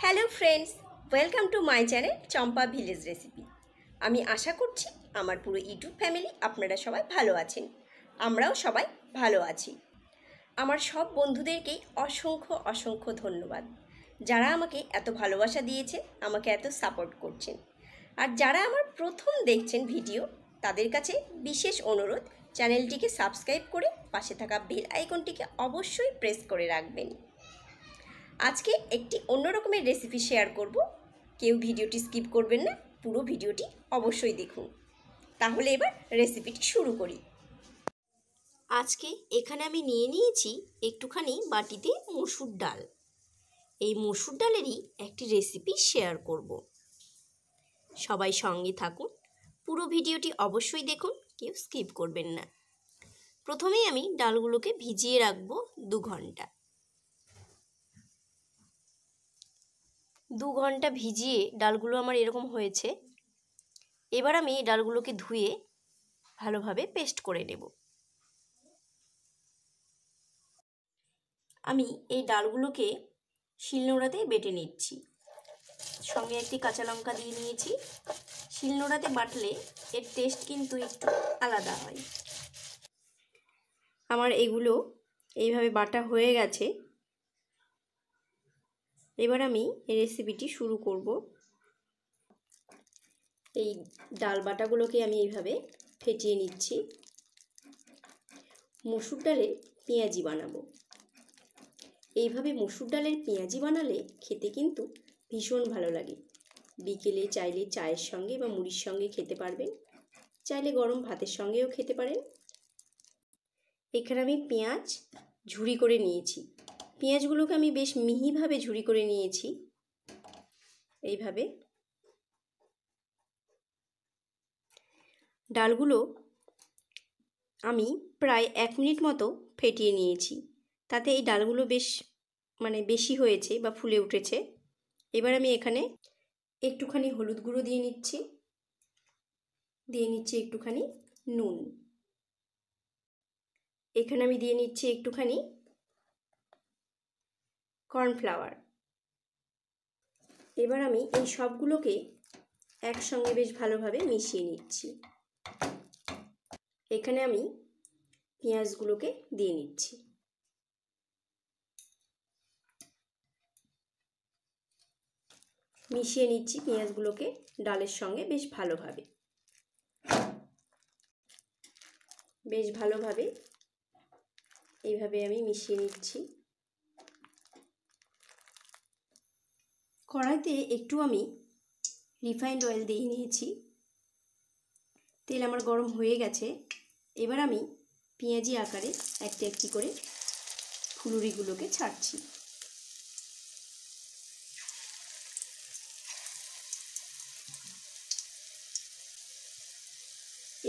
Hello friends, welcome to my channel Champa village recipe. আমি আশা করছি আমার পুরো ইউটিউব ফ্যামিলি আপনারা সবাই ভালো আছেন। আমরাও সবাই ভালো আছি। আমার সব বন্ধুদেরকেই অসংখ্য অসংখ্য ধন্যবাদ, যারা আমাকে এত ভালোবাসা দিয়েছে, আমাকে এত সাপোর্ট করছেন। আর যারা আমার প্রথম দেখছেন ভিডিও, তাদের কাছে বিশেষ অনুরোধ, চ্যানেলটিকে সাবস্ক্রাইব করে পাশে থাকা বেল আইকনটিকে অবশ্যই প্রেস করে রাখবেন। আজকে একটি অন্য রকমের রেসিপি শেয়ার করব। কেউ ভিডিওটি স্কিপ করবেন না, পুরো ভিডিওটি অবশ্যই দেখুন। তাহলে এবার রেসিপিটি শুরু করি। আজকে এখানে আমি নিয়ে নিয়েছি একটুখানি বাটিতে মসুর ডাল। এই মসুর ডালেরই একটি রেসিপি শেয়ার করব। সবাই সঙ্গে থাকুন, পুরো ভিডিওটি অবশ্যই দেখুন, কেউ স্কিপ করবেন না। প্রথমেই আমি ডালগুলোকে ভিজিয়ে রাখবো 2 ঘন্টা। 2 ঘন্টা ভিজিয়ে ডালগুলো আমার এরকম হয়েছে। এবার আমি এই ডালগুলোকে ধুয়ে ভালোভাবে পেস্ট করে নেব। আমি এই ডালগুলোকে শিলনোড়াতে বেটে নিচ্ছি। সঙ্গে একটি কাঁচা লঙ্কা দিয়ে নিয়েছি। শিলনোড়াতে বাটলে এর টেস্ট কিন্তু একটু আলাদা হয়। আমার এগুলো এইভাবে বাটা হয়ে গেছে। এবার আমি এই রেসিপিটি শুরু করব। এই ডাল বাটাগুলোকে আমি এইভাবে ফেটিয়ে নিচ্ছি। মসুর ডালের পেঁয়াজি বানাবো। এইভাবে মসুর ডালের পেঁয়াজি বানালে খেতে কিন্তু ভীষণ ভালো লাগে। বিকেলে চাইলে চায়ের সঙ্গে বা মুড়ির সঙ্গে খেতে পারবেন, চাইলে গরম ভাতের সঙ্গেও খেতে পারেন। এখানে আমি পেঁয়াজ ঝুরি করে নিয়েছি। পেঁয়াজগুলোকে আমি বেশ মিহিভাবে ঝুরি করে নিয়েছি। এইভাবে ডালগুলো আমি প্রায় 1 মিনিট মতো ফেটিয়ে নিয়েছি। তাতে এই ডালগুলো বেশ বেশি হয়েছে বা ফুলে উঠেছে। এবার আমি এখানে একটুখানি হলুদ গুঁড়ো দিয়ে নিচ্ছি একটুখানি নুন। এখানে আমি দিয়ে নিচ্ছি একটুখানি কর্নফ্লাওয়ার। এবার আমি এই সবগুলোকে একসঙ্গে বেশ ভালোভাবে মিশিয়ে নিচ্ছি। এখানে আমি পেঁয়াজগুলোকে দিয়ে নিচ্ছি। মিশিয়ে নিচ্ছি পেঁয়াজগুলোকে ডালের সঙ্গে বেশ ভালোভাবে এইভাবে আমি মিশিয়ে নিচ্ছি। কড়াইতে একটু আমি রিফাইন্ড অয়েল দিয়ে নিয়েছি। তেল আমার গরম হয়ে গেছে। এবার আমি পেঁয়াজি আকারে একটি একটি করে ফুলুরিগুলোকে ছাড়ছি।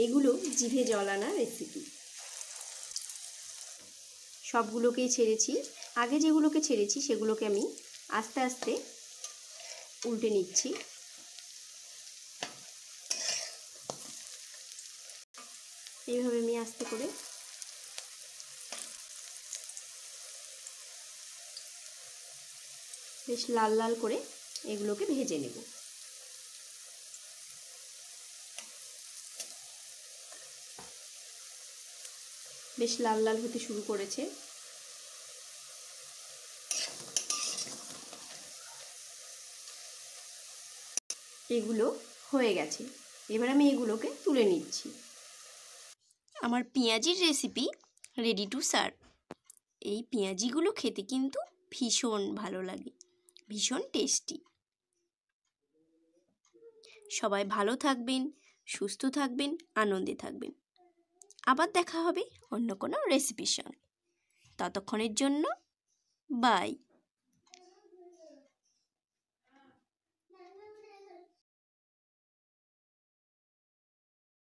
এগুলো জিভে জল আনা রেসিপি। সবগুলোকেই ছেড়েছি। আগে যেগুলোকে ছেড়েছি সেগুলোকে আমি আস্তে আস্তে উল্টে নিচ্ছি। এইভাবে আমি আস্তে করে বেশ লাল লাল করে এগুলোকে ভেজে নেব। বেশ লাল লাল হতে শুরু করেছে। এগুলো হয়ে গেছে। এবার আমি এগুলোকে তুলে নিচ্ছি। আমার পেঁয়াজির রেসিপি রেডি টু সার্ভ। এই পেঁয়াজিগুলো খেতে কিন্তু ভীষণ ভালো লাগে, ভীষণ টেস্টি। সবাই ভালো থাকবেন, সুস্থ থাকবেন, আনন্দে থাকবেন। আবার দেখা হবে অন্য কোনো রেসিপির সঙ্গে। ততক্ষণের জন্য বাই।